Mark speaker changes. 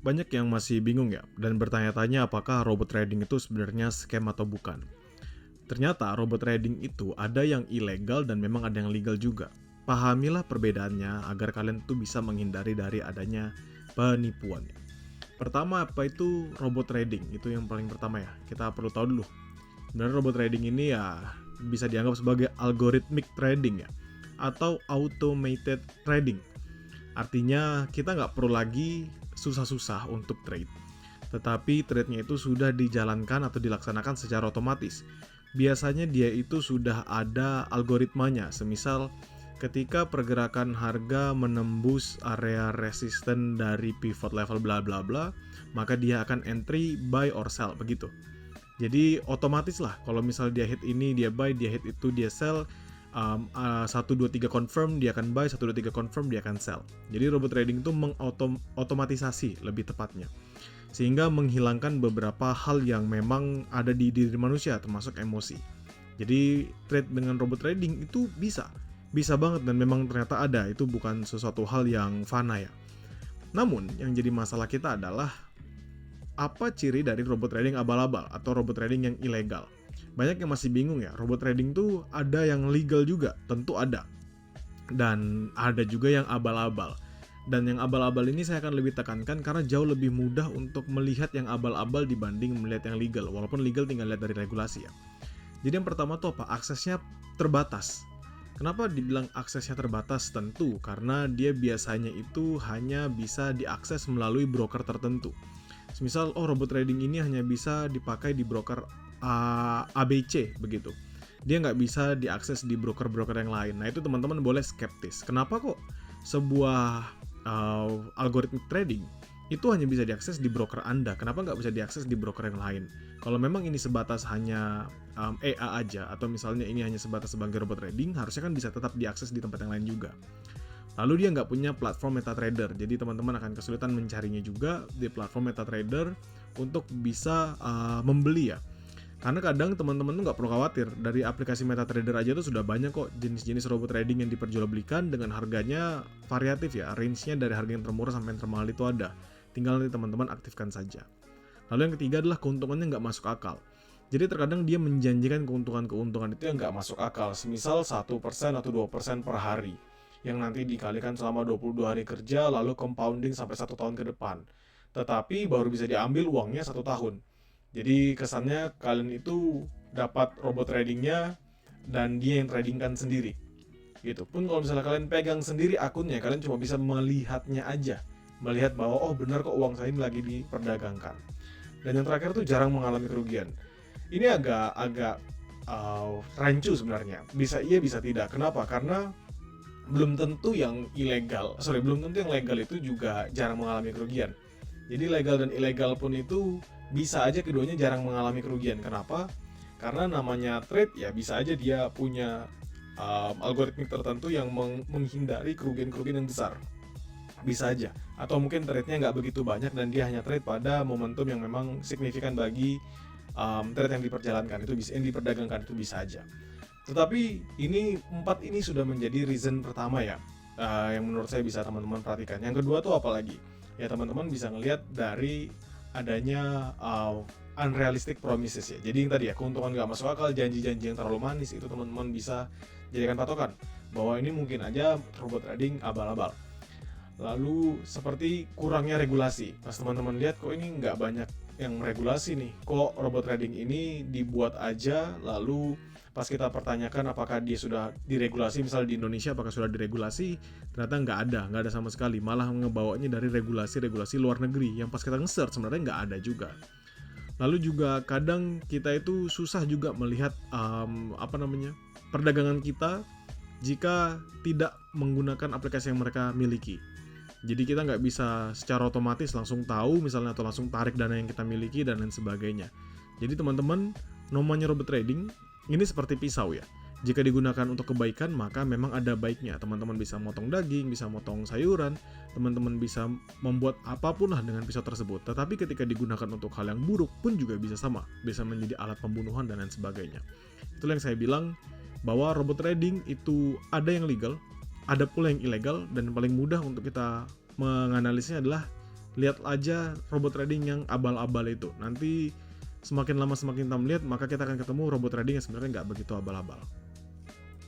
Speaker 1: Banyak yang masih bingung ya, dan bertanya-tanya apakah robot trading itu sebenarnya scam atau bukan. Ternyata robot trading itu ada yang ilegal dan memang ada yang legal juga. Pahamilah perbedaannya agar kalian tuh bisa menghindari dari adanya penipuan. Pertama, apa itu robot trading? Itu yang paling pertama ya. Kita perlu tahu dulu. Sebenarnya robot trading ini ya bisa dianggap sebagai algorithmic trading ya, atau automated trading. Artinya kita nggak perlu lagi susah-susah untuk trade, tetapi trade-nya itu sudah dijalankan atau dilaksanakan secara otomatis. Biasanya dia itu sudah ada algoritmanya, semisal ketika pergerakan harga menembus area resisten dari pivot level bla bla bla, maka dia akan entry buy or sell begitu. Jadi otomatis lah, kalau misal dia hit ini dia buy, dia hit itu dia sell, 1, 2, 3 confirm dia akan buy, 1, 2, 3 confirm dia akan sell. Jadi robot trading itu mengotomatisasi lebih tepatnya, sehingga menghilangkan beberapa hal yang memang ada di diri manusia, termasuk emosi. Jadi trade dengan robot trading itu bisa banget, dan memang ternyata ada, itu bukan sesuatu hal yang fana ya. Namun yang jadi masalah kita adalah apa ciri dari robot trading abal-abal atau robot trading yang ilegal. Banyak yang masih bingung ya, robot trading tuh ada yang legal juga, tentu ada. Dan ada juga yang abal-abal. Dan yang abal-abal ini saya akan lebih tekankan karena jauh lebih mudah untuk melihat yang abal-abal dibanding melihat yang legal. Walaupun legal tinggal lihat dari regulasi ya. Jadi yang pertama tuh apa? Aksesnya terbatas. Kenapa dibilang aksesnya terbatas? Tentu karena dia biasanya itu hanya bisa diakses melalui broker tertentu. Misal, robot trading ini hanya bisa dipakai di broker ABC begitu. Dia nggak bisa diakses di broker-broker yang lain. Nah itu teman-teman boleh skeptis. Kenapa kok sebuah algoritmik trading itu hanya bisa diakses di broker Anda? Kenapa nggak bisa diakses di broker yang lain? Kalau memang ini sebatas hanya EA aja, atau misalnya ini hanya sebatas sebagai robot trading, harusnya kan bisa tetap diakses di tempat yang lain juga. Lalu dia nggak punya platform MetaTrader, jadi teman-teman akan kesulitan mencarinya juga di platform MetaTrader untuk bisa membeli ya. Karena kadang teman-teman tuh nggak perlu khawatir, dari aplikasi MetaTrader aja tuh sudah banyak kok jenis-jenis robot trading yang diperjualbelikan dengan harganya variatif ya, range-nya dari harga yang termurah sampai yang termahal itu ada. Tinggal nanti teman-teman aktifkan saja. Lalu yang ketiga adalah keuntungannya nggak masuk akal. Jadi terkadang dia menjanjikan keuntungan-keuntungan itu yang nggak masuk akal, semisal 1% atau 2% per hari, yang nanti dikalikan selama 22 hari kerja, lalu compounding sampai 1 tahun ke depan. Tetapi baru bisa diambil uangnya 1 tahun. Jadi kesannya kalian itu dapat robot tradingnya dan dia yang tradingkan sendiri. Gitu. Pun kalau misalnya kalian pegang sendiri akunnya, kalian cuma bisa melihatnya aja. Melihat bahwa benar kok uang saya ini lagi diperdagangkan. Dan yang terakhir tuh jarang mengalami kerugian. Ini agak rancu sebenarnya. Bisa iya bisa tidak. Kenapa? Karena belum tentu yang legal itu juga jarang mengalami kerugian. Jadi legal dan ilegal pun itu bisa aja keduanya jarang mengalami kerugian. Kenapa? Karena namanya trade ya bisa aja dia punya algoritmik tertentu yang menghindari kerugian-kerugian yang besar. Bisa aja. Atau mungkin trade-nya nggak begitu banyak dan dia hanya trade pada momentum yang memang signifikan bagi trade yang diperjalankan, itu bisa, yang diperdagangkan itu bisa aja. Tetapi empat ini sudah menjadi reason pertama ya, yang menurut saya bisa teman-teman perhatikan. Yang kedua tuh apa lagi? Ya teman-teman bisa ngelihat dari adanya unrealistic promises ya. Jadi yang tadi ya, keuntungan nggak masuk akal, janji-janji yang terlalu manis, itu teman-teman bisa jadikan patokan bahwa ini mungkin aja robot trading abal-abal. Lalu seperti kurangnya regulasi. Pas teman-teman lihat kok ini nggak banyak yang regulasi nih, kok robot trading ini dibuat aja, lalu pas kita pertanyakan apakah dia sudah diregulasi, misalnya di Indonesia apakah sudah diregulasi, ternyata nggak ada sama sekali, malah ngebawanya dari regulasi-regulasi luar negeri yang pas kita nge-search sebenarnya nggak ada juga. Lalu juga kadang kita itu susah juga melihat perdagangan kita jika tidak menggunakan aplikasi yang mereka miliki. Jadi kita nggak bisa secara otomatis langsung tahu misalnya, atau langsung tarik dana yang kita miliki dan lain sebagainya. Jadi teman-teman, namanya robot trading ini seperti pisau ya. Jika digunakan untuk kebaikan maka memang ada baiknya. Teman-teman bisa motong daging, bisa motong sayuran, teman-teman bisa membuat apapun lah dengan pisau tersebut. Tetapi ketika digunakan untuk hal yang buruk pun juga bisa sama, bisa menjadi alat pembunuhan dan lain sebagainya. Itulah yang saya bilang, bahwa robot trading itu ada yang legal, ada pula yang ilegal, dan paling mudah untuk kita menganalisisnya adalah Lihat aja robot trading yang abal-abal itu. Nanti semakin lama semakin kita melihat, maka kita akan ketemu robot trading yang sebenarnya nggak begitu abal-abal.